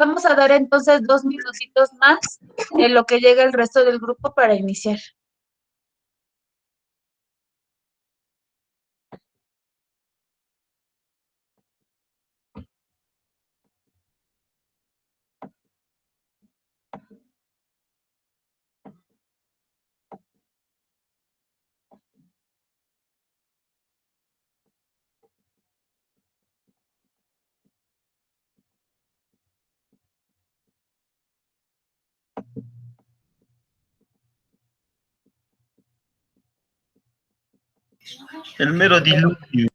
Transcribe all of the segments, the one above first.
Vamos a dar entonces 2 minutitos más en lo que llega el resto del grupo para iniciar. El mero diluvio.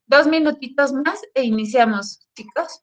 Dos minutitos más e iniciamos, chicos.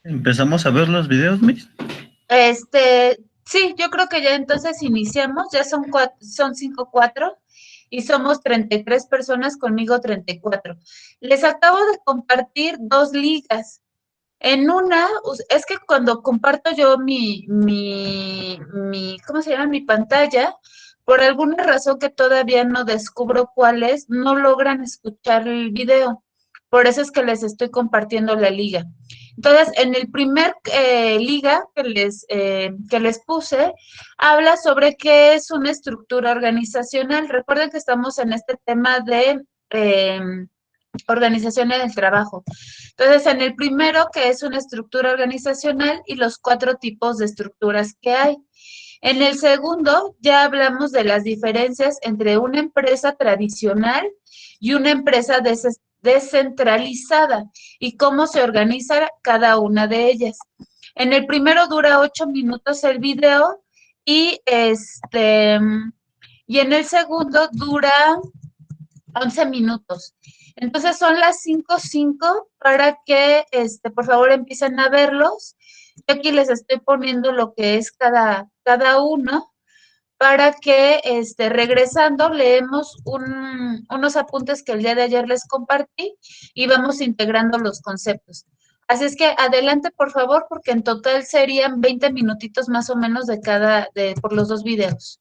¿Empezamos a ver los videos, Miss? Sí, yo creo que ya entonces iniciamos, ya son 5-4 y somos 33 personas, conmigo 34. Les acabo de compartir 2 ligas. En una, es que cuando comparto yo ¿cómo se llama? Mi pantalla, por alguna razón que todavía no descubro cuál es, no logran escuchar el video. Por eso es que les estoy compartiendo la liga. Entonces, en el primer liga que les puse, habla sobre qué es una estructura organizacional. Recuerden que estamos en este tema de organización en el trabajo. Entonces, en el primero, que es una estructura organizacional y los 4 tipos de estructuras que hay. En el segundo, ya hablamos de las diferencias entre una empresa tradicional y una empresa descentralizada y cómo se organiza cada una de ellas. En el primero dura 8 minutos el video y y en el segundo dura 11 minutos. Entonces son las 5:05 para que, por favor, empiecen a verlos. Yo aquí les estoy poniendo lo que es cada uno para que, regresando, leemos unos apuntes que el día de ayer les compartí y vamos integrando los conceptos. Así es que adelante, por favor, porque en total serían 20 minutitos más o menos por los 2 videos.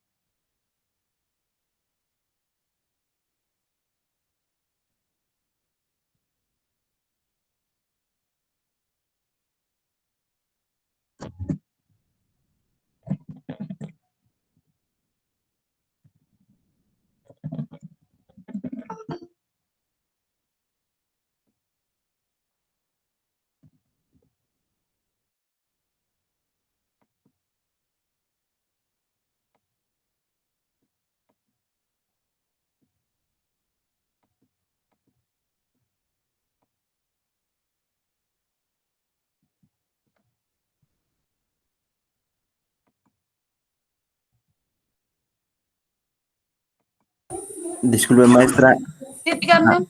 Disculpe, maestra. Sí, díganme.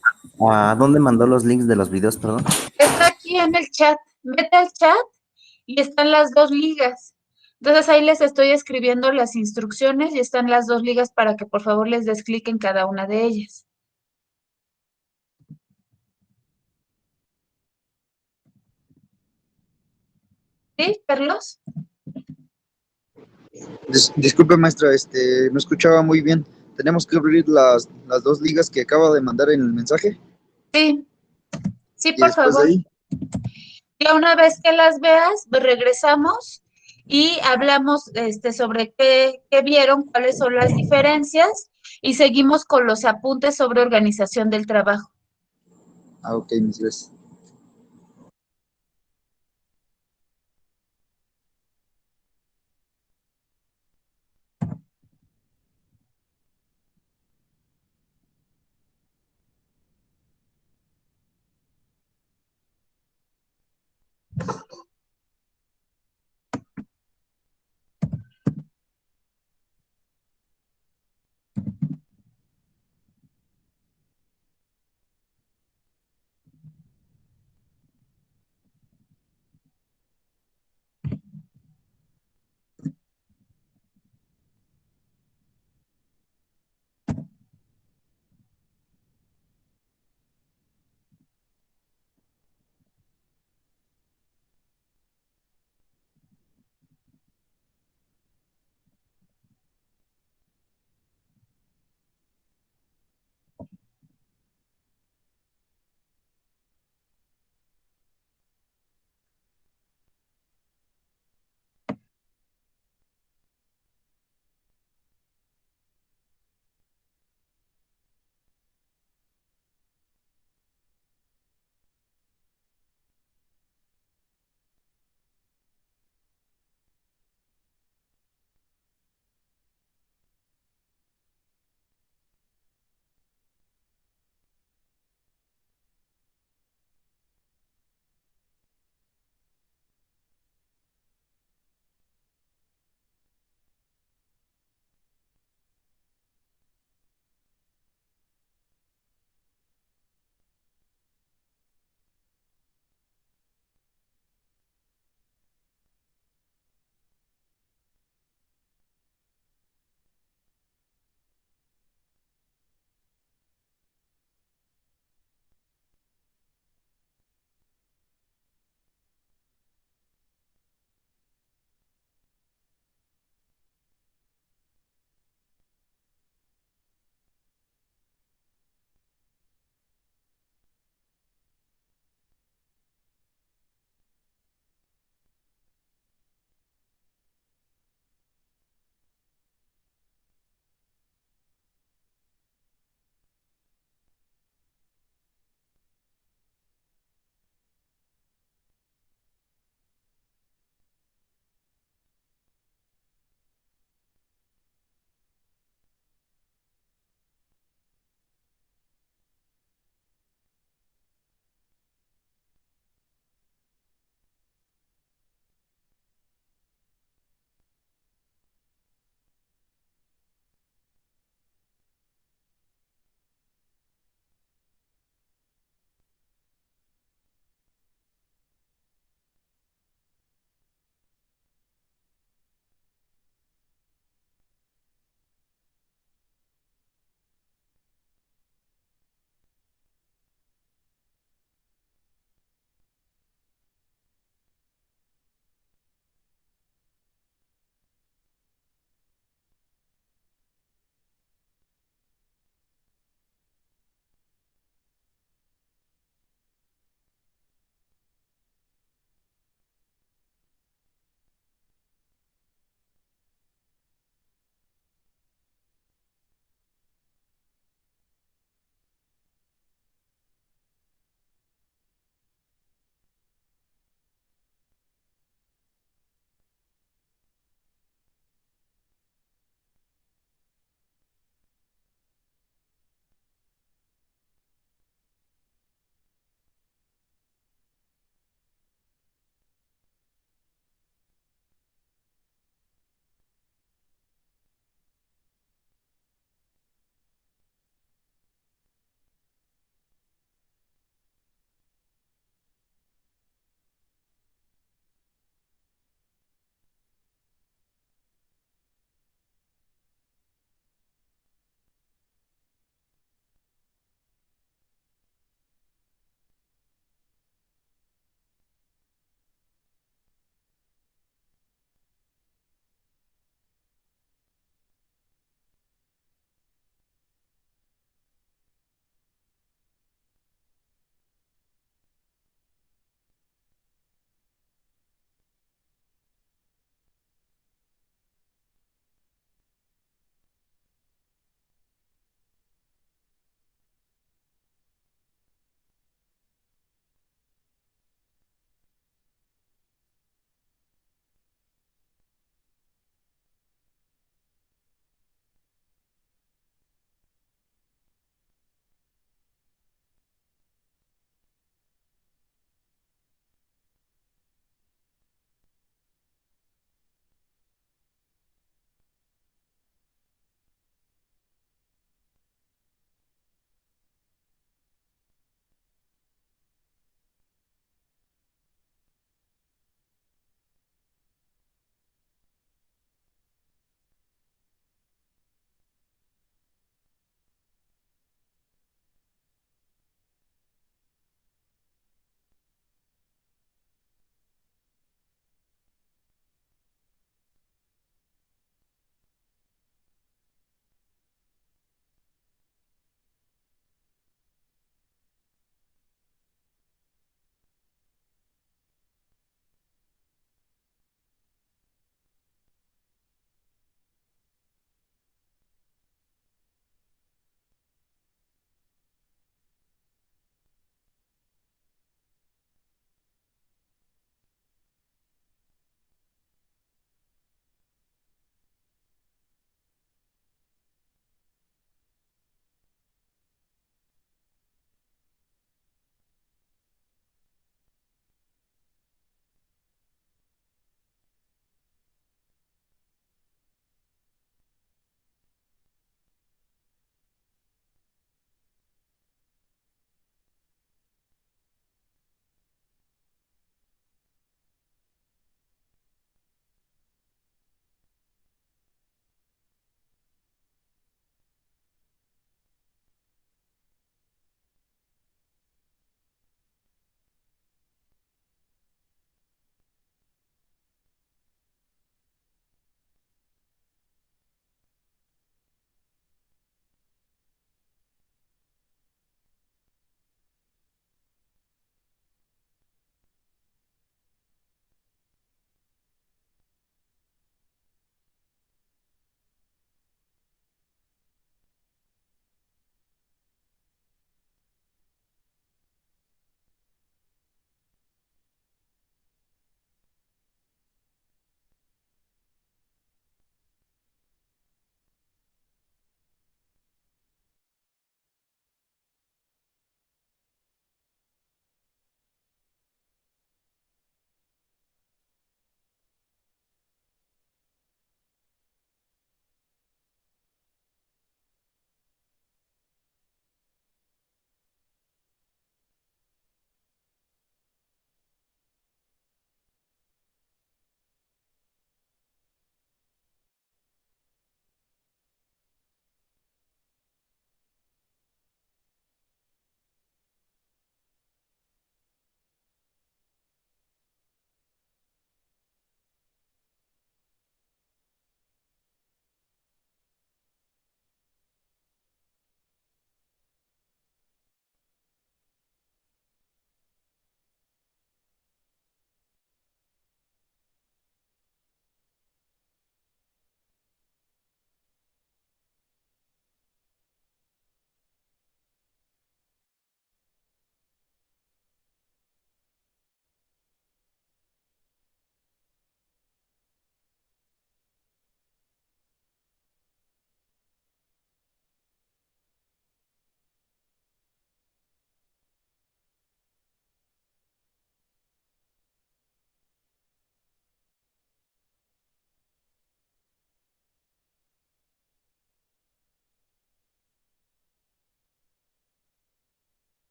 ¿A dónde mandó los links de los videos, perdón? Está aquí en el chat. Vete al chat y están las 2 ligas. Entonces ahí les estoy escribiendo las instrucciones y están las 2 ligas para que por favor les des clic en cada una de ellas. ¿Sí, Carlos? Disculpe, maestra, no escuchaba muy bien. ¿Tenemos que abrir las 2 ligas que acaba de mandar en el mensaje? Sí. Sí, Y por después de favor. ahí, Ya una vez que las veas, pues regresamos y hablamos sobre qué vieron, cuáles son las diferencias y seguimos con los apuntes sobre organización del trabajo. Ah, ok, mis gracias.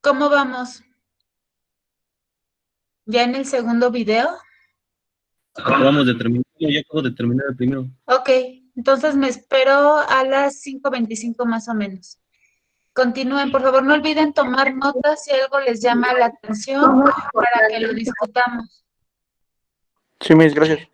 ¿Cómo vamos? ¿Ya en el segundo video? Acabamos de terminar. Yo acabo de terminar el primero. Ok, entonces me espero a las 5:25 más o menos. Continúen, por favor, no olviden tomar notas si algo les llama la atención para que lo discutamos. Sí, Miss, gracias.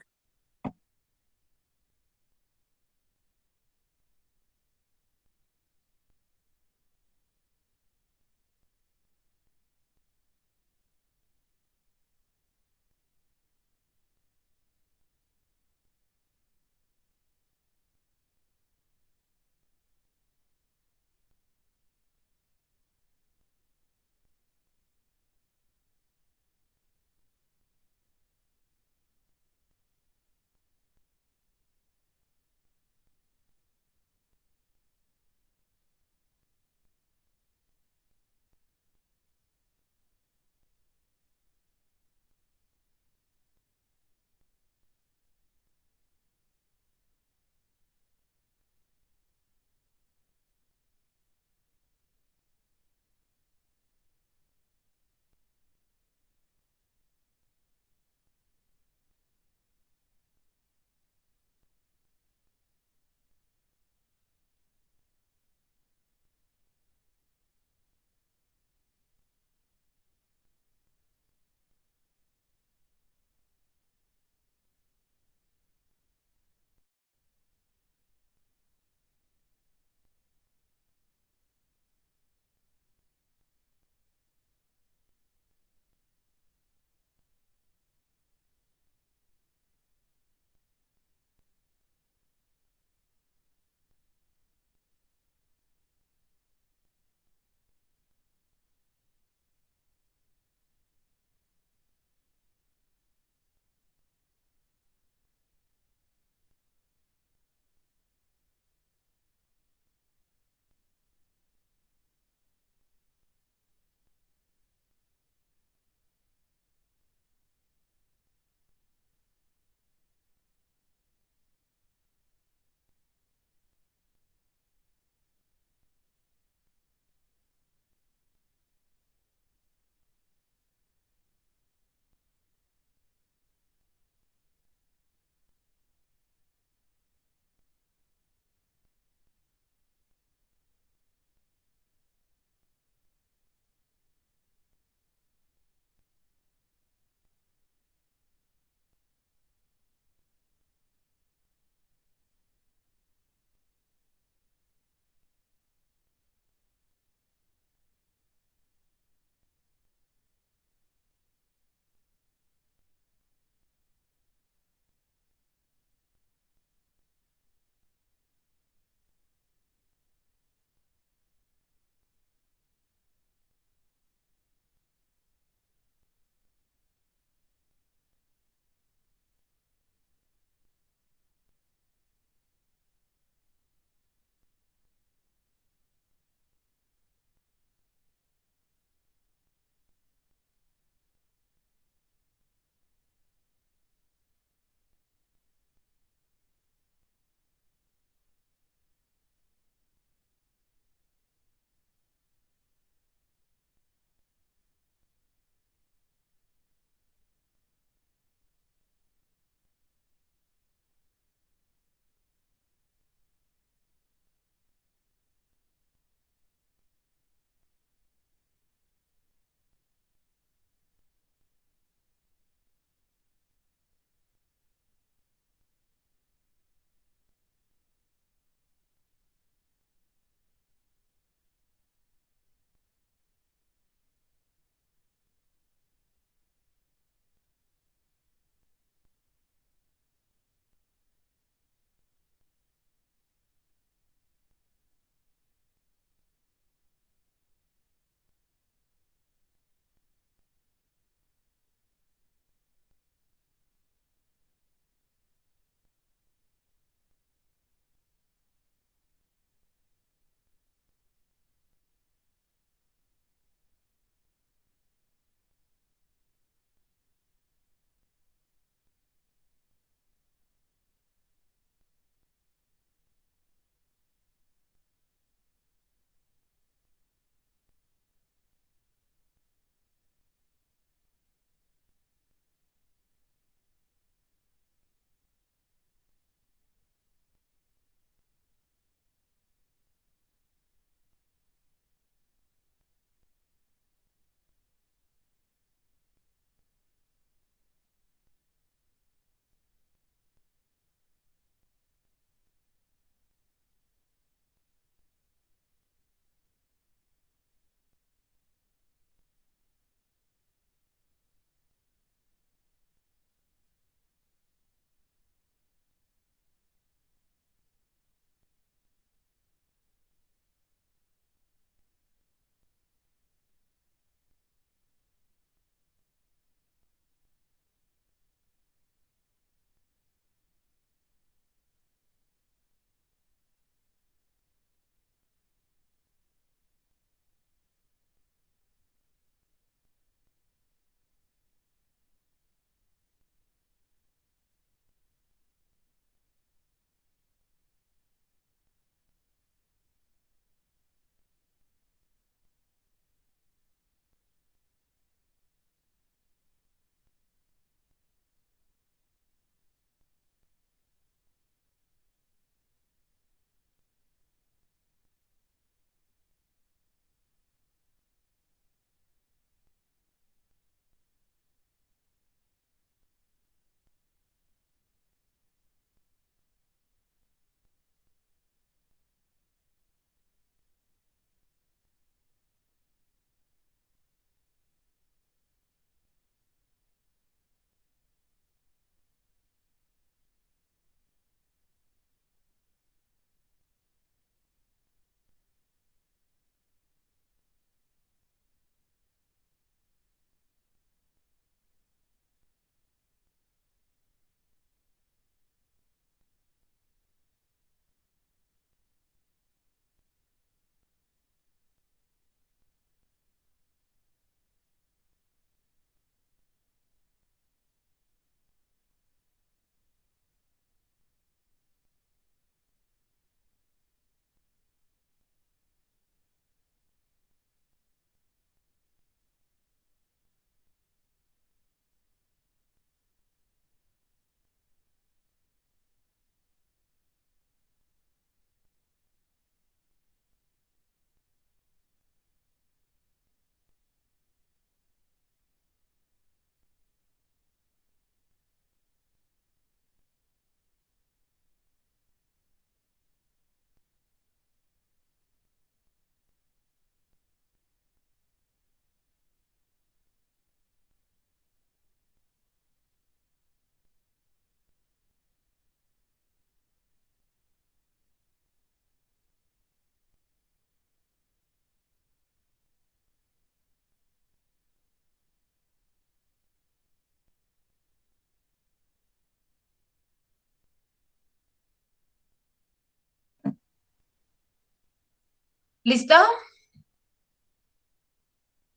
¿Listo?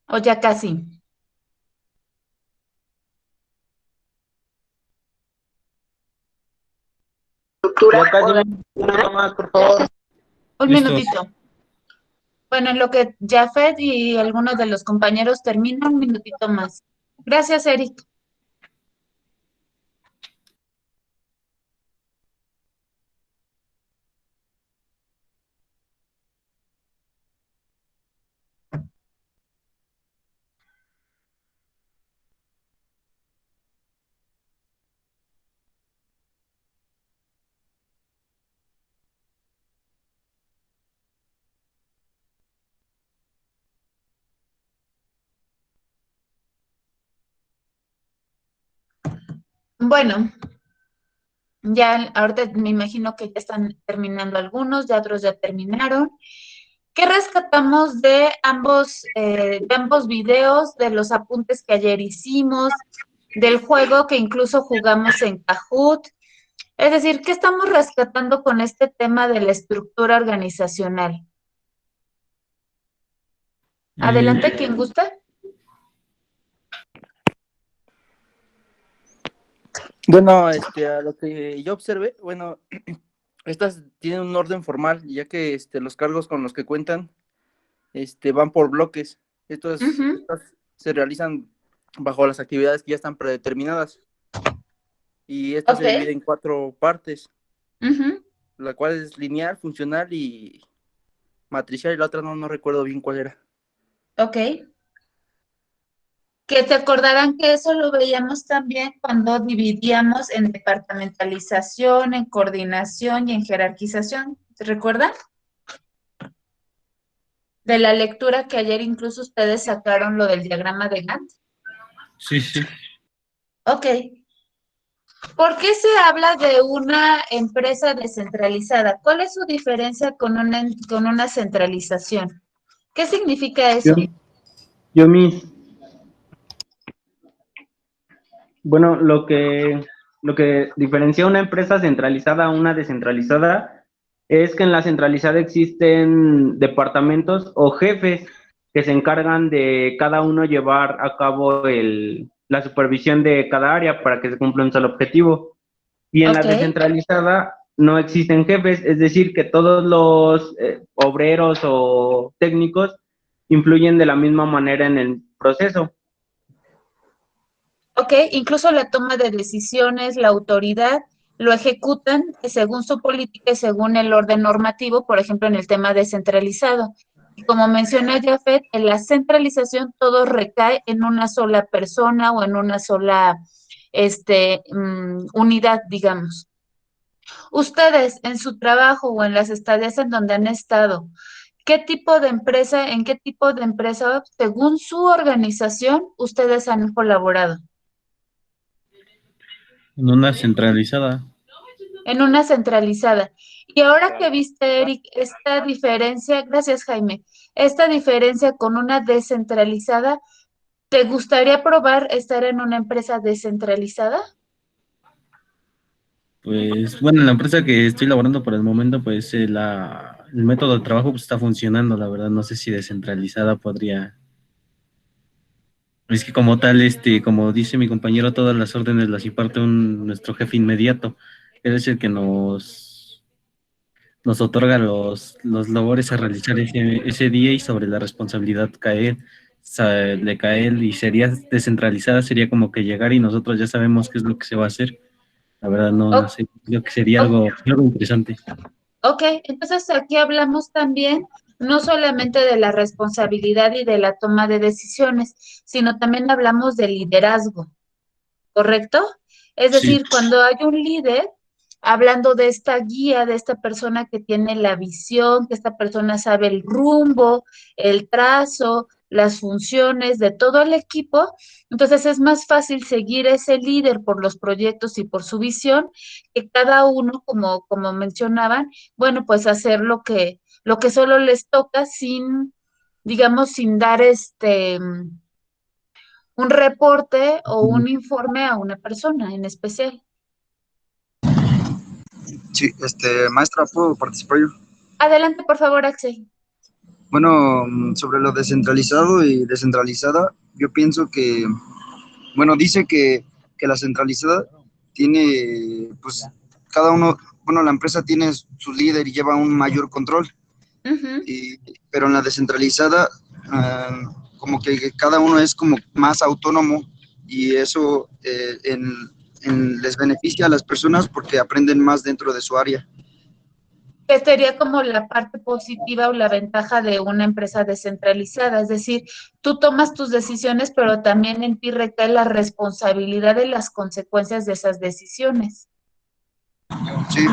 ¿O ya casi? Ya casi un minuto más, por favor. Un Listo. minutito. Bueno, en lo que Jafet y algunos de los compañeros terminan, un minutito más. Gracias, Eric. Bueno, ya ahorita me imagino que ya están terminando algunos, ya otros ya terminaron. ¿Qué rescatamos de ambos videos, de los apuntes que ayer hicimos, del juego que incluso jugamos en Kahoot? Es decir, ¿qué estamos rescatando con este tema de la estructura organizacional? Adelante, quien gusta. Bueno, a lo que yo observé, bueno, estas tienen un orden formal, ya que los cargos con los que cuentan van por bloques. Ujú, Estas se realizan bajo las actividades que ya están predeterminadas. Y esta ok, se divide en 4 partes, ujú, la cual es lineal, funcional y matricial, y la otra no recuerdo bien cuál era. ok. Que te acordarán que eso lo veíamos también cuando dividíamos en departamentalización, en coordinación y en jerarquización. ¿Te recuerdan? De la lectura que ayer incluso ustedes sacaron lo del diagrama de Gantt. Sí, sí. Ok. ¿Por qué se habla de una empresa descentralizada? ¿Cuál es su diferencia con una centralización? ¿Qué significa Yo, eso? yo mis, bueno, lo que diferencia una empresa centralizada a una descentralizada es que en la centralizada existen departamentos o jefes que se encargan de cada uno llevar a cabo la supervisión de cada área para que se cumpla un solo objetivo. Y en la Ok, descentralizada no existen jefes, es decir, que todos los obreros o técnicos influyen de la misma manera en el proceso. ok, incluso la toma de decisiones, la autoridad, lo ejecutan según su política y según el orden normativo, por ejemplo, en el tema descentralizado. Y como menciona Jafet, en la centralización todo recae en una sola persona o en una sola unidad, digamos. Ustedes en su trabajo o en las estadías en donde han estado, en qué tipo de empresa, según su organización, ustedes han colaborado? En una centralizada. En una centralizada. Y ahora que viste, Eric, esta diferencia, gracias Jaime, esta diferencia con una descentralizada, ¿te gustaría probar estar en una empresa descentralizada? Pues bueno, en la empresa que estoy laborando por el momento, pues el método de trabajo pues, está funcionando, la verdad. No sé si descentralizada podría. Es que como tal, como dice mi compañero, todas las órdenes las imparte nuestro jefe inmediato. Él es el que nos otorga los labores a realizar ese día y sobre la responsabilidad le cae él y sería descentralizada, sería como que llegar y nosotros ya sabemos qué es lo que se va a hacer. La verdad no O- sé, creo que sería o- algo interesante. ok, entonces aquí hablamos también no solamente de la responsabilidad y de la toma de decisiones, sino también hablamos de liderazgo. ¿Correcto? Es Sí, decir, cuando hay un líder, hablando de esta guía, de esta persona que tiene la visión, que esta persona sabe el rumbo, el trazo, las funciones de todo el equipo, entonces es más fácil seguir ese líder por los proyectos y por su visión, que cada uno, como mencionaban, bueno, pues hacer lo que solo les toca sin, digamos, sin dar un reporte o un informe a una persona en especial. Sí, maestra, ¿puedo participar yo? Adelante, por favor, Axel. Bueno, sobre lo descentralizado y descentralizada, yo pienso que, bueno, dice que la centralizada tiene, pues, cada uno, bueno, la empresa tiene su líder y lleva un mayor control, Ujú. y, pero en la descentralizada, como que cada uno es como más autónomo y eso les beneficia a las personas porque aprenden más dentro de su área. Que sería como la parte positiva o la ventaja de una empresa descentralizada, es decir, tú tomas tus decisiones, pero también en ti recae la responsabilidad de las consecuencias de esas decisiones. Sí,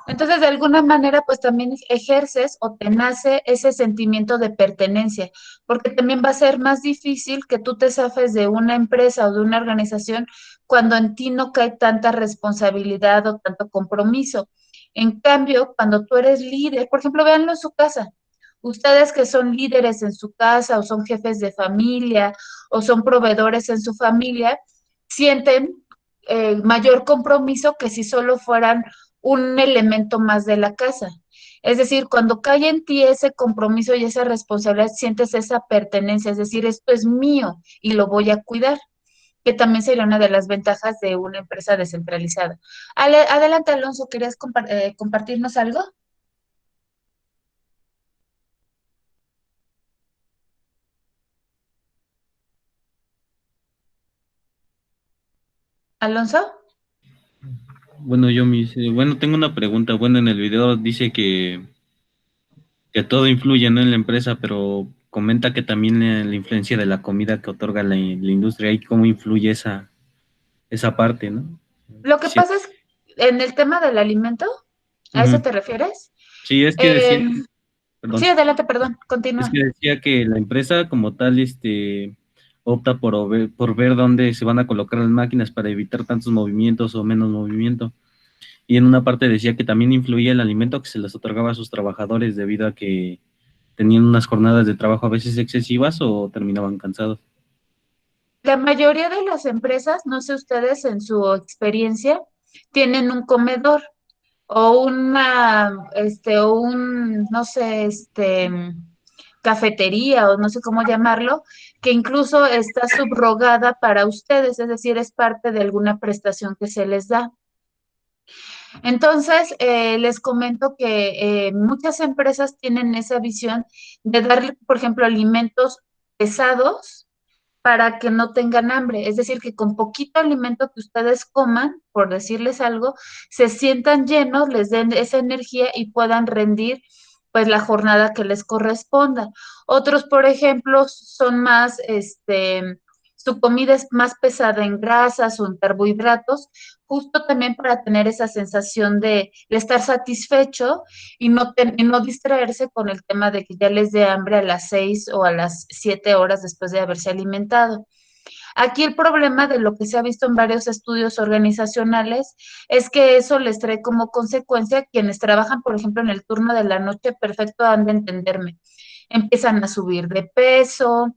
Entonces, de alguna manera, pues también ejerces o te nace ese sentimiento de pertenencia, porque también va a ser más difícil que tú te zafes de una empresa o de una organización cuando en ti no cae tanta responsabilidad o tanto compromiso. En cambio, cuando tú eres líder, por ejemplo, véanlo en su casa. Ustedes que son líderes en su casa o son jefes de familia o son proveedores en su familia, sienten mayor compromiso que si solo fueran un elemento más de la casa. Es decir, cuando cae en ti ese compromiso y esa responsabilidad, sientes esa pertenencia, es decir, esto es mío y lo voy a cuidar, que también sería una de las ventajas de una empresa descentralizada. Adelante, Alonso, ¿querías compartirnos algo? Alonso. Bueno, bueno, tengo una pregunta. Bueno, en el video dice que todo influye, ¿no? En la empresa, pero comenta que también la influencia de la comida que otorga la industria y cómo influye esa parte, ¿no? Lo que Sí, pasa es, en el tema del alimento, ¿a eso ujú. te refieres? Sí, es que decía, Eh, sí, perdón, adelante, perdón, es continúa. que decía que la empresa como tal, opta por ver dónde se van a colocar las máquinas para evitar tantos movimientos o menos movimiento. Y en una parte decía que también influía el alimento que se les otorgaba a sus trabajadores debido a que tenían unas jornadas de trabajo a veces excesivas o terminaban cansados. La mayoría de las empresas, no sé ustedes en su experiencia, tienen un comedor o no sé, cafetería o no sé cómo llamarlo, que incluso está subrogada para ustedes, es decir, es parte de alguna prestación que se les da. Entonces, les comento que muchas empresas tienen esa visión de darle, por ejemplo, alimentos pesados para que no tengan hambre. Es decir, que con poquito alimento que ustedes coman, por decirles algo, se sientan llenos, les den esa energía y puedan rendir pues la jornada que les corresponda. Otros, por ejemplo, son más, su comida es más pesada en grasas o en carbohidratos, justo también para tener esa sensación de estar satisfecho y no distraerse con el tema de que ya les dé hambre a las 6 o a las 7 horas después de haberse alimentado. Aquí el problema de lo que se ha visto en varios estudios organizacionales es que eso les trae como consecuencia quienes trabajan, por ejemplo, en el turno de la noche, perfecto, han de entenderme, empiezan a subir de peso,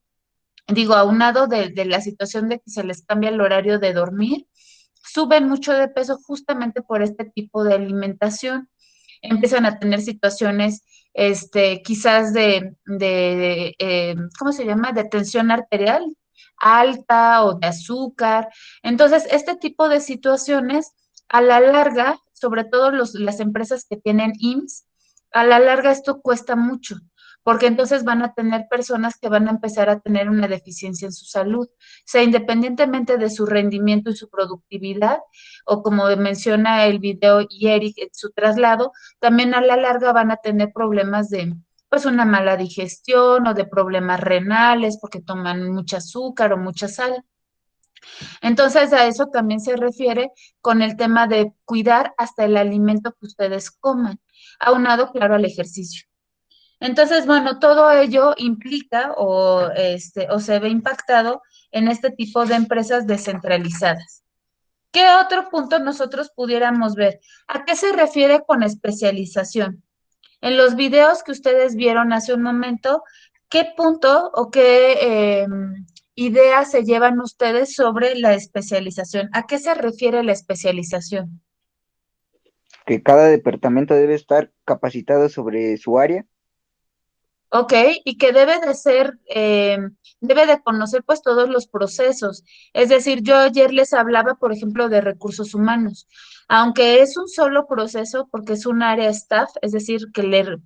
digo, aunado de la situación de que se les cambia el horario de dormir, suben mucho de peso justamente por este tipo de alimentación. Empiezan a tener situaciones, quizás ¿cómo se llama? De tensión arterial alta o de azúcar. Entonces, este tipo de situaciones, a la larga, sobre todo las empresas que tienen IMSS, a la larga esto cuesta mucho porque entonces van a tener personas que van a empezar a tener una deficiencia en su salud. O sea, independientemente de su rendimiento y su productividad, o como menciona el video y Eric, en su traslado, también a la larga van a tener problemas de pues una mala digestión o de problemas renales porque toman mucha azúcar o mucha sal. Entonces, a eso también se refiere con el tema de cuidar hasta el alimento que ustedes coman, aunado, claro, al ejercicio. Entonces, bueno, todo ello implica o se ve impactado en este tipo de empresas descentralizadas. ¿Qué otro punto nosotros pudiéramos ver? ¿A qué se refiere con especialización? En los videos que ustedes vieron hace un momento, ¿qué punto o qué idea se llevan ustedes sobre la especialización? ¿A qué se refiere la especialización? Que cada departamento debe estar capacitado sobre su área. ¿ok? Y que debe de ser, debe de conocer pues todos los procesos. Es decir, yo ayer les hablaba, por ejemplo, de recursos humanos, aunque es un solo proceso porque es un área staff, es decir, que le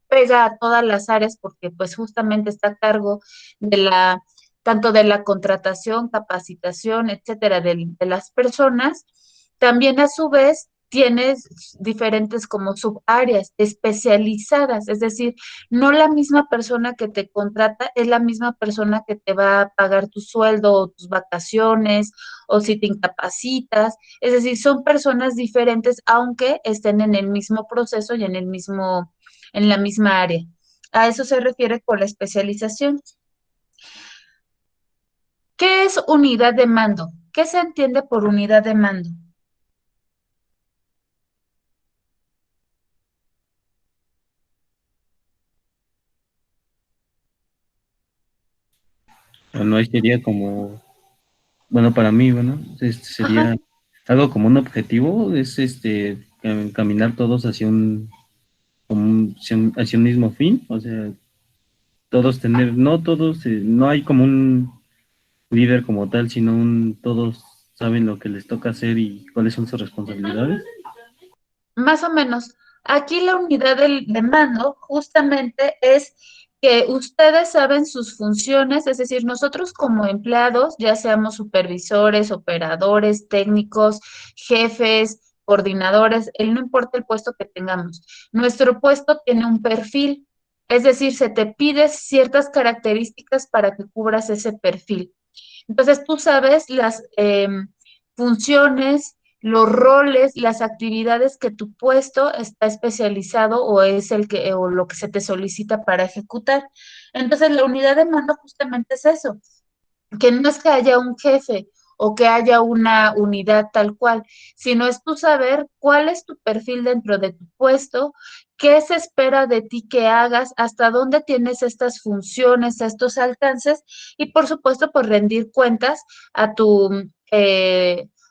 pega a todas las áreas porque pues justamente está a cargo de la, tanto de la contratación, capacitación, etcétera, de las personas, también a su vez tienes diferentes como subáreas especializadas, es decir, no la misma persona que te contrata es la misma persona que te va a pagar tu sueldo o tus vacaciones o si te incapacitas. Es decir, son personas diferentes aunque estén en el mismo proceso y en el mismo, en la misma área. A eso se refiere con la especialización. ¿Qué es unidad de mando? ¿Qué se entiende por unidad de mando? Bueno, ahí sería como, bueno, para mí, bueno, Ajá. sería algo como un objetivo, es caminar todos hacia hacia un mismo fin, o sea, todos tener, no todos, no hay como un líder como tal, sino todos saben lo que les toca hacer y cuáles son sus responsabilidades. Más o menos. Aquí la unidad de mando justamente es que ustedes saben sus funciones, es decir, nosotros como empleados, ya seamos supervisores, operadores, técnicos, jefes, coordinadores, no importa el puesto que tengamos, nuestro puesto tiene un perfil, es decir, se te pide ciertas características para que cubras ese perfil. Entonces tú sabes las funciones, los roles, las actividades que tu puesto está especializado o es el que o lo que se te solicita para ejecutar. Entonces la unidad de mando justamente es eso, que no es que haya un jefe o que haya una unidad tal cual, sino es tú saber cuál es tu perfil dentro de tu puesto, qué se espera de ti que hagas, hasta dónde tienes estas funciones, estos alcances y por supuesto por rendir cuentas a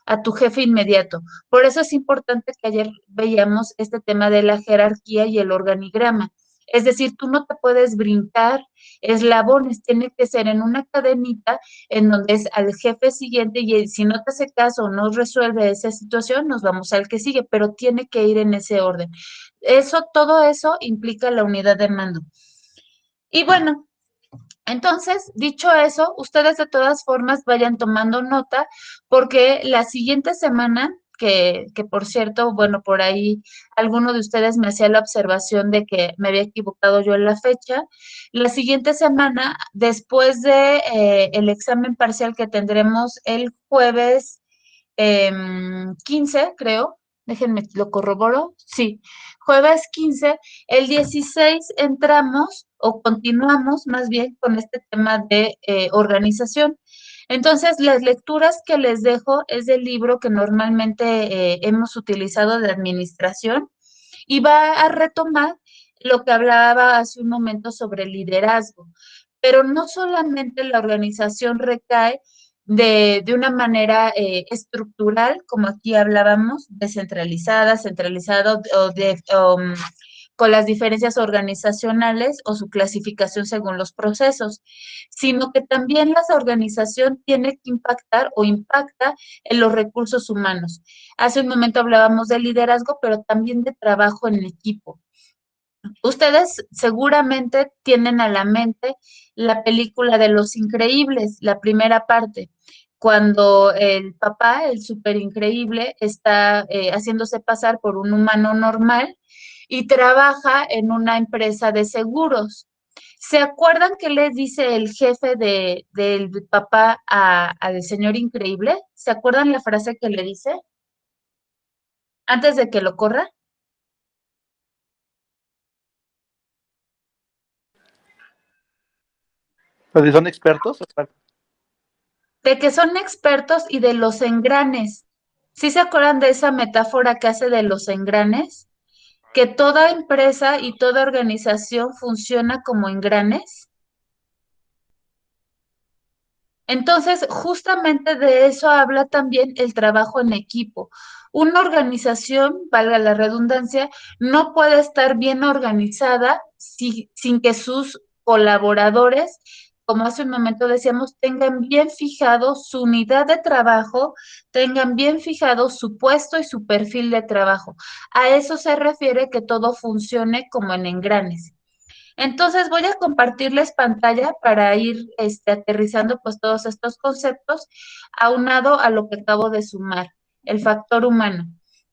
a tu jefe inmediato. Por eso es importante que ayer veíamos este tema de la jerarquía y el organigrama. Es decir, tú no te puedes brincar eslabones, tiene que ser en una cadenita en donde es al jefe siguiente y si no te hace caso o no resuelve esa situación, nos vamos al que sigue, pero tiene que ir en ese orden. Eso, todo eso implica la unidad de mando. Y bueno, entonces, dicho eso, ustedes de todas formas vayan tomando nota porque la siguiente semana, que por cierto, bueno, por ahí alguno de ustedes me hacía la observación de que me había equivocado yo en la fecha, la siguiente semana, después de el examen parcial que tendremos el jueves 15, creo. Déjenme, lo corroboro. Sí, jueves 15. El 16 entramos o continuamos más bien con este tema de organización. Entonces, las lecturas que les dejo es del libro que normalmente hemos utilizado de administración y va a retomar lo que hablaba hace un momento sobre liderazgo. Pero no solamente la organización recae de una manera estructural, como aquí hablábamos, descentralizada, centralizada con las diferencias organizacionales o su clasificación según los procesos, sino que también la organización tiene que impactar o impacta en los recursos humanos. Hace un momento hablábamos de liderazgo, pero también de trabajo en equipo. Ustedes seguramente tienen a la mente la película de Los Increíbles, la primera parte, cuando el papá, el súper increíble, está haciéndose pasar por un humano normal y trabaja en una empresa de seguros. ¿Se acuerdan qué le dice el jefe del papá al señor increíble? ¿Se acuerdan la frase que le dice antes de que lo corra? Pues son expertos. De que son expertos y de los engranes. ¿Sí se acuerdan de esa metáfora que hace de los engranes? Que toda empresa y toda organización funciona como engranes. Entonces, justamente de eso habla también el trabajo en equipo. Una organización, valga la redundancia, no puede estar bien organizada sin que sus colaboradores, como hace un momento decíamos, tengan bien fijado su unidad de trabajo, tengan bien fijado su puesto y su perfil de trabajo. A eso se refiere que todo funcione como en engranes. Entonces voy a compartirles pantalla para ir aterrizando pues todos estos conceptos aunado a lo que acabo de sumar, el factor humano.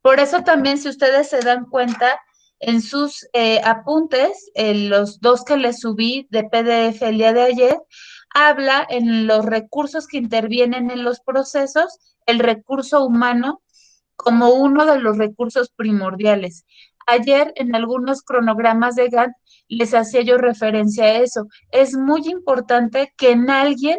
Por eso también, si ustedes se dan cuenta, en sus apuntes, en los dos que les subí de PDF el día de ayer, habla en los recursos que intervienen en los procesos, el recurso humano como uno de los recursos primordiales. Ayer en algunos cronogramas de Gantt les hacía yo referencia a eso. Es muy importante que en alguien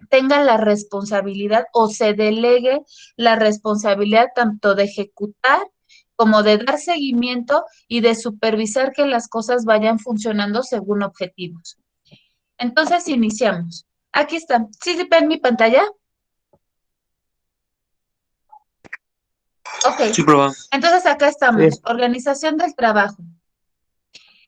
tenga la responsabilidad o se delegue la responsabilidad tanto de ejecutar como de dar seguimiento y de supervisar que las cosas vayan funcionando según objetivos. Entonces, iniciamos. Aquí está. ¿Sí ven mi pantalla? Ok. Sí, proba. Entonces, acá estamos. Sí. Organización del trabajo.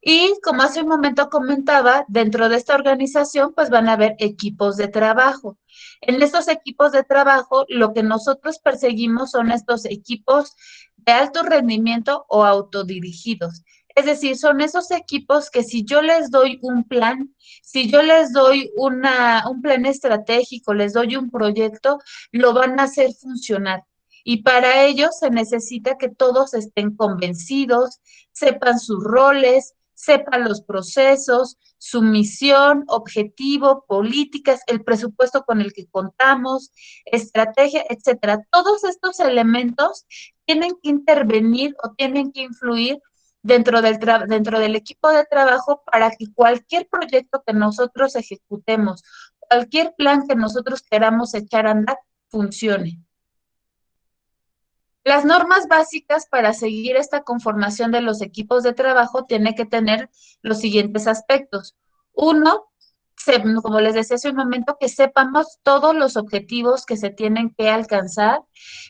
Y como hace un momento comentaba, dentro de esta organización pues van a haber equipos de trabajo. En estos equipos de trabajo lo que nosotros perseguimos son estos equipos de alto rendimiento o autodirigidos. Es decir, son esos equipos que si yo les doy un plan, si yo les doy un plan estratégico, les doy un proyecto, lo van a hacer funcionar. Y para ello se necesita que todos estén convencidos, sepan sus roles, sepan los procesos, su misión, objetivo, políticas, el presupuesto con el que contamos, estrategia, etcétera. Todos estos elementos tienen que intervenir o tienen que influir dentro del equipo de trabajo para que cualquier proyecto que nosotros ejecutemos, cualquier plan que nosotros queramos echar a andar, funcione. Las normas básicas para seguir esta conformación de los equipos de trabajo tienen que tener los siguientes aspectos. Uno, como les decía hace un momento, que sepamos todos los objetivos que se tienen que alcanzar,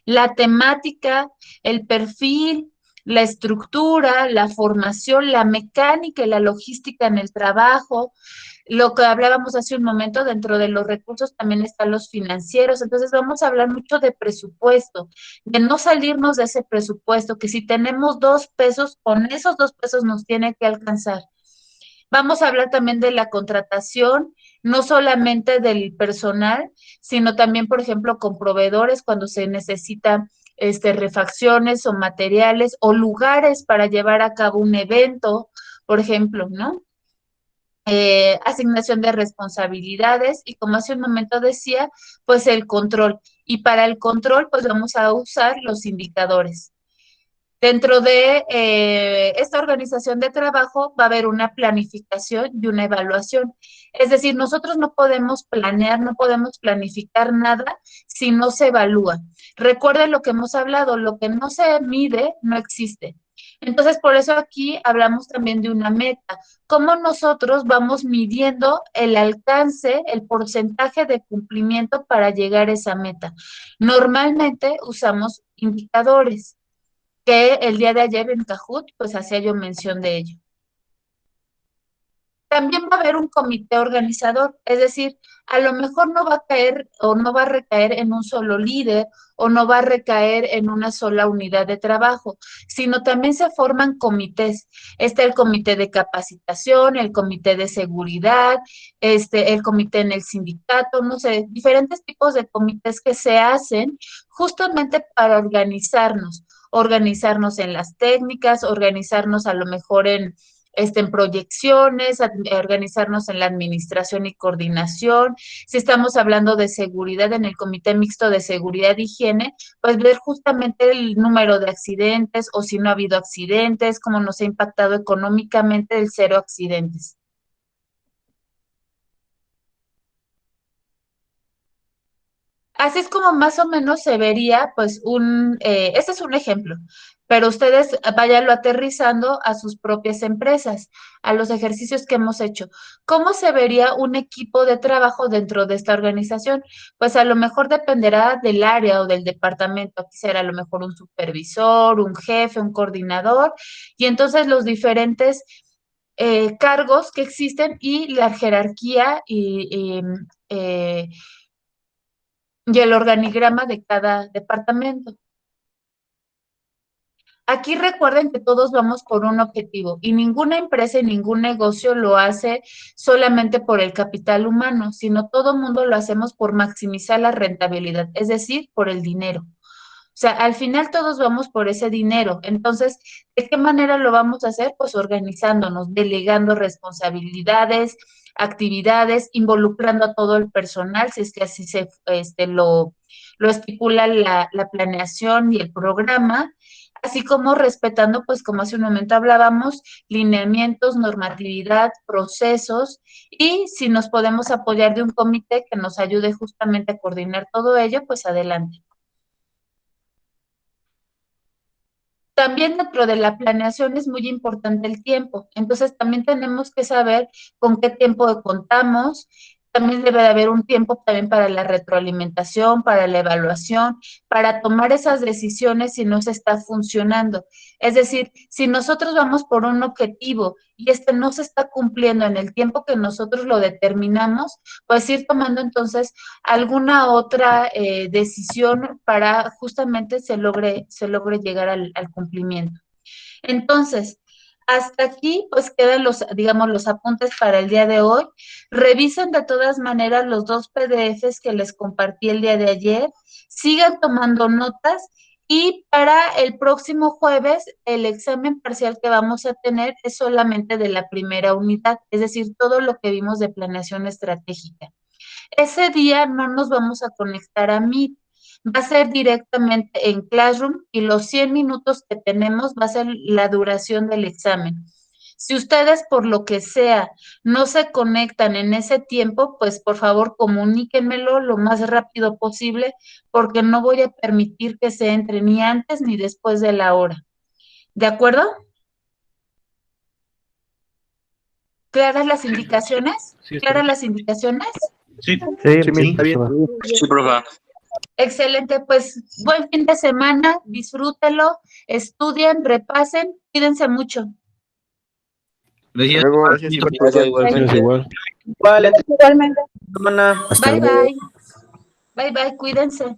la temática, el perfil, la estructura, la formación, la mecánica y la logística en el trabajo. Lo que hablábamos hace un momento, dentro de los recursos también están los financieros. Entonces vamos a hablar mucho de presupuesto, de no salirnos de ese presupuesto, que si tenemos 2 pesos, con esos 2 pesos nos tiene que alcanzar. Vamos a hablar también de la contratación, no solamente del personal, sino también, por ejemplo, con proveedores cuando se necesitan refacciones o materiales o lugares para llevar a cabo un evento, por ejemplo, ¿no? Asignación de responsabilidades y como hace un momento decía, pues el control. Y para el control, pues vamos a usar los indicadores. Dentro de esta organización de trabajo va a haber una planificación y una evaluación. Es decir, nosotros no podemos planear, no podemos planificar nada si no se evalúa. Recuerden lo que hemos hablado, lo que no se mide no existe. Entonces, por eso aquí hablamos también de una meta. ¿Cómo nosotros vamos midiendo el alcance, el porcentaje de cumplimiento para llegar a esa meta? Normalmente usamos indicadores, que el día de ayer en Kahoot, pues hacía yo mención de ello. También va a haber un comité organizador, es decir, a lo mejor no va a caer o no va a recaer en un solo líder o no va a recaer en una sola unidad de trabajo, sino también se forman comités. Está el comité de capacitación, el comité de seguridad, el comité en el sindicato, no sé, diferentes tipos de comités que se hacen justamente para organizarnos en las técnicas, organizarnos a lo mejor en proyecciones, organizarnos en la administración y coordinación. Si estamos hablando de seguridad en el Comité Mixto de Seguridad e Higiene, pues ver justamente el número de accidentes o si no ha habido accidentes, cómo nos ha impactado económicamente el 0 accidentes. Así es como más o menos se vería, pues, este es un ejemplo, pero ustedes váyanlo aterrizando a sus propias empresas, a los ejercicios que hemos hecho. ¿Cómo se vería un equipo de trabajo dentro de esta organización? Pues a lo mejor dependerá del área o del departamento. Aquí será a lo mejor un supervisor, un jefe, un coordinador, y entonces los diferentes cargos que existen y la jerarquía y el organigrama de cada departamento. Aquí recuerden que todos vamos por un objetivo y ninguna empresa y ningún negocio lo hace solamente por el capital humano, sino todo mundo lo hacemos por maximizar la rentabilidad, es decir, por el dinero. O sea, al final todos vamos por ese dinero. Entonces, ¿de qué manera lo vamos a hacer? Pues organizándonos, delegando responsabilidades, actividades, involucrando a todo el personal, si es que así lo estipula la planeación y el programa, así como respetando, pues como hace un momento hablábamos, lineamientos, normatividad, procesos, y si nos podemos apoyar de un comité que nos ayude justamente a coordinar todo ello, pues adelante. También dentro de la planeación es muy importante el tiempo, entonces también tenemos que saber con qué tiempo contamos. También debe de haber un tiempo también para la retroalimentación, para la evaluación, para tomar esas decisiones si no se está funcionando. Es decir, si nosotros vamos por un objetivo y este no se está cumpliendo en el tiempo que nosotros lo determinamos, pues ir tomando entonces alguna otra decisión para justamente se logre llegar al cumplimiento. Entonces, hasta aquí pues quedan digamos, los apuntes para el día de hoy. Revisen de todas maneras los 2 PDFs que les compartí el día de ayer. Sigan tomando notas y para el próximo jueves el examen parcial que vamos a tener es solamente de la primera unidad, es decir, todo lo que vimos de planeación estratégica. Ese día no nos vamos a conectar a Meet, va a ser directamente en Classroom y los 100 minutos que tenemos va a ser la duración del examen. Si ustedes por lo que sea no se conectan en ese tiempo, pues por favor comuníquenmelo lo más rápido posible porque no voy a permitir que se entre ni antes ni después de la hora. ¿De acuerdo? ¿Claras las indicaciones? ¿Claras las indicaciones? Sí, Sí, está bien. Sí, profe. Excelente, pues buen fin de semana, disfrútelo, estudien, repasen, cuídense mucho. gracias. Luego, Gracias, profe, igualmente. igual. Vale, Igualmente. semana. Hasta Bye luego. bye. Bye bye, cuídense.